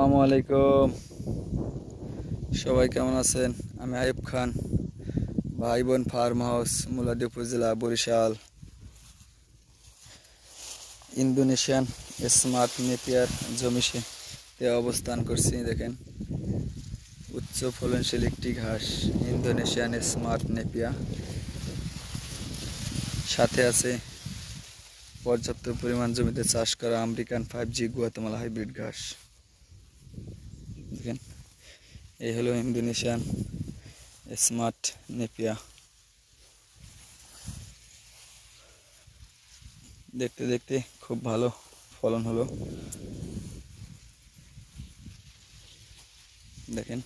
আসসালামু আলাইকুম। সবাই কেমন আছেন? আমি আইয়ুব খান, ভাই বোন ফার্ম হাউস, মুলাদি উপজেলা, বরিশাল। ইন্দোনেশিয়ান স্মার্ট নেপিয়ার জমিতে অবস্থান করছি। দেখেন, উচ্চ ফলনশীল একটি ঘাস ইন্দোনেশিয়ান স্মার্ট নেপিয়া। সাথে আছে পর্যাপ্ত পরিমাণ জমিতে চাষ করা আমেরিকান 5G গুয়াতেমালা হাইব্রিড ঘাস। দেখেন, এই হলো ইন্দোনেশিয়ান স্মার্ট নেপিয়া। দেখতে দেখতে খুব ভালো ফলন হলো। দেখেন,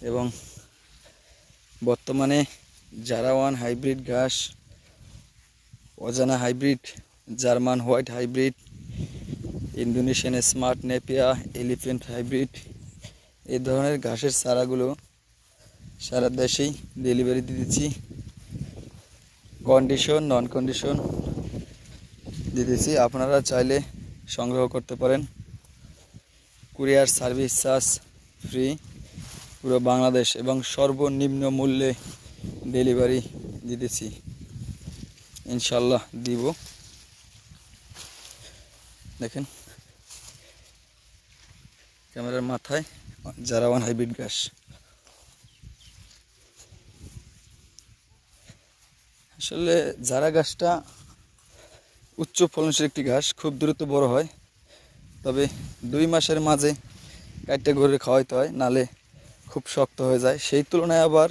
এবং বর্তমানে জারাওয়ান হাইব্রিড ঘাস, অজানা hybrid, German white hybrid, Indonesian smart napier, elephant hybrid, এই ধরনের ঘাসের চারাগুলো সারা দেশেই ডেলিভারি দিতেছি। কন্ডিশন নন কন্ডিশন দিতেছি, আপনারা চাইলে সংগ্রহ করতে পারেন। কুরিয়ার সার্ভিস চার্জ ফ্রি পুরো বাংলাদেশ এবং সর্বনিম্ন মূল্যে ডেলিভারি দিতেছি, ইনশাল্লাহ দিব। দেখেন, ক্যামেরার মাথায় জারাওয়ান হাইব্রিড ঘাস। আসলে জারা ঘাসটা উচ্চ ফলনশীল একটি ঘাস, খুব দ্রুত বড় হয়, তবে 2 মাসের মাঝে কাটতে ঘুরে খাওয়াইতে হয়, নালে খুব শক্ত হয়ে যায়। সেই তুলনায় আবার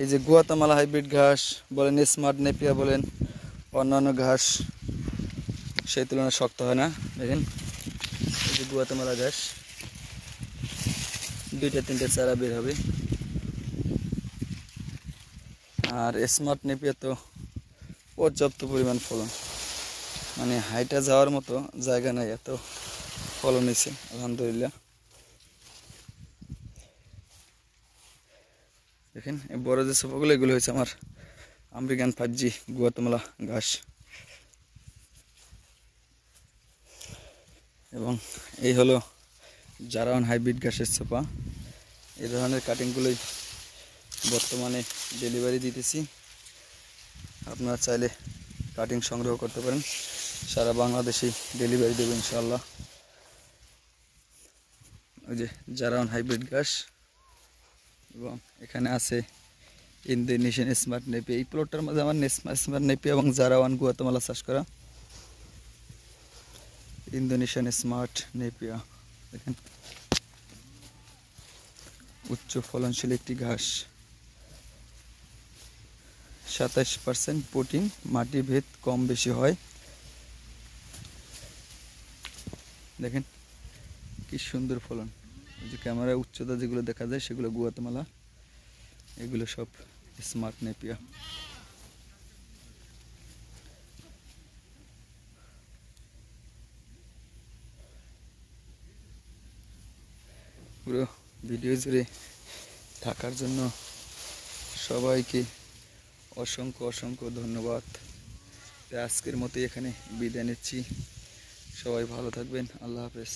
এই যে গুয়াতেমালা হাইব্রিড ঘাস বলেন, স্মার্ট নেপিয়া বলেন, অন্যান্য ঘাস সেই তুলনায় শক্ত হয় না। দেখেন, এই যে গুয়াতেমালা ঘাস 2-3টে চারা বের হবে, আর স্মার্ট নেপিয়া তো পর্যাপ্ত পরিমাণ ফলন, মানে হাইটা যাওয়ার মতো জায়গা নাই, এত ফলন হয়েছে আলহামদুলিল্লাহ। দেখেন, এই বড় যে সোফাগুলো, এগুলো হয়েছে আমার আমেরিকান 5G গুয়াতেমালা ঘাস। এবং এই হলো জারাওয়ান হাইব্রিড ঘাসের সোফা। এই ধরনের কাটিংগুলোই বর্তমানে ডেলিভারি দিতেছি। আপনারা চাইলে কাটিং সংগ্রহ করতে পারেন, সারা বাংলাদেশেই ডেলিভারি দেবে ইনশাআল্লাহ। ওই যে জারাওয়ান হাইব্রিড ঘাস, এবং এখানে আছে ইন্দোনেশিয়ান স্মার্ট নেপিয়া। এই প্লটটার মাঝে আমার স্মার্ট নেপিয়া এবং জারাওয়ান গুয়াতেমালা চাষ করা ইন্দোনেশিয়ান স্মার্ট নেপিয়া। দেখেন, উচ্চ ফলনশীল একটি ঘাস, 27% প্রোটিন, মাটি ভেদ কম বেশি হয়। দেখেন কি সুন্দর ফলন। এই যে ক্যামেরায় উচ্চতা যেগুলো দেখা যায় সেগুলো গুয়াতেমালা, এগুলো সব স্মার্ট নেপিয়া। পুরো ভিডিও জুড়ে থাকার জন্য সবাইকে অসংখ্য অসংখ্য ধন্যবাদ। আজকের মতো এখানে বিদায় নিচ্ছি। সবাই ভালো থাকবেন, আল্লাহ হাফেজ।